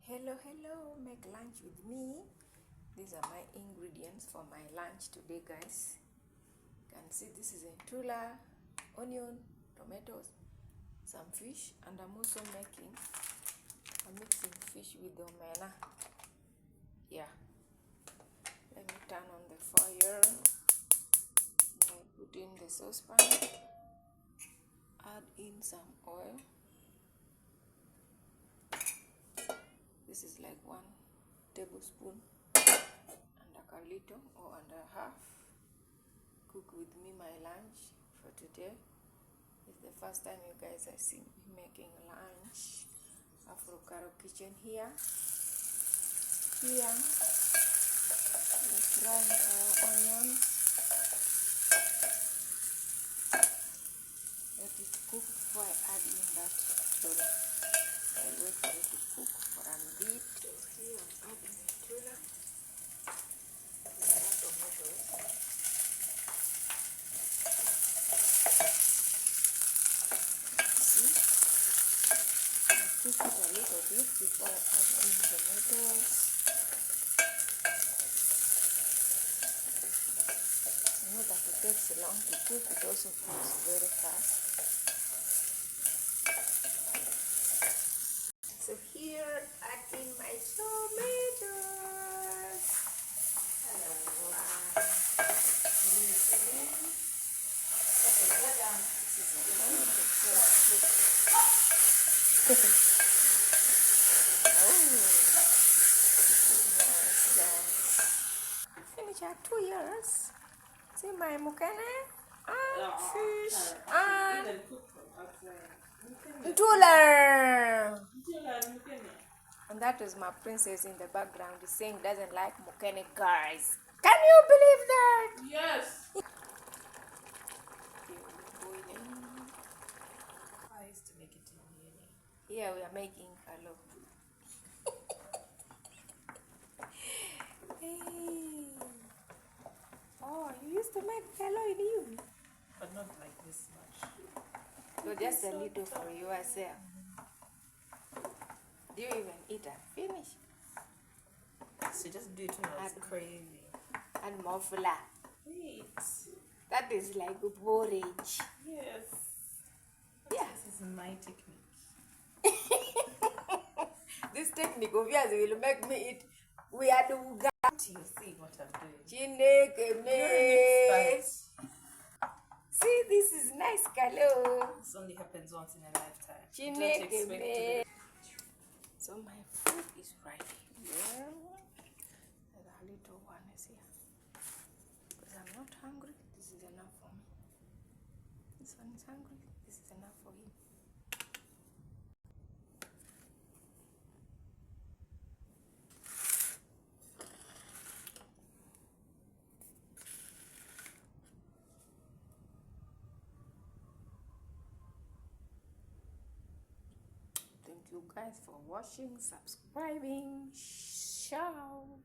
Hello, make lunch with me. These are my ingredients for my lunch today, guys. You can see this is a tula, onion, tomatoes, some fish, and I'm also mixing fish with the omena. Yeah, let me turn on the fire. I put in the saucepan, add in some oil. This is like 1 tablespoon and a little or and a half. Cook with me my lunch for today. It's the first time you guys are seeing me making lunch. Afro Carol Kitchen here. We're frying our onion. Let it cook before I add in that tuna. I wait for it to cook for a bit. So here I'm adding the tuna. Tomatoes. See? I cook it a little bit before I add in tomatoes. I know that it takes long to cook, it also cooks very fast. So here, add in my tomatoes. Finish at 2 years. See my mukene and fish and tular. And that is my princess in the background saying doesn't like mukene, guys. Can you believe that? Yes. I used to make it in uni. Here we are making Kalo. Hey. Oh, you used to make Kalo in uni? But not like this much. So just a little for yourself. Do you even eat and finish? So just do it when I was craving. And more flour. Wait. That is like porridge. Yes. Yeah. This is my technique. This technique of yours will make me eat weird ugali. You see what I'm doing. Chineke me. But See, this is nice, Kalo. this only happens once in a lifetime. Don't Chineke expect me. to do. So my food is right here. And a little one is here. Because I'm not hungry. This is enough for me. This one is hungry. This is enough for him. Thank you guys for watching, subscribing. Ciao.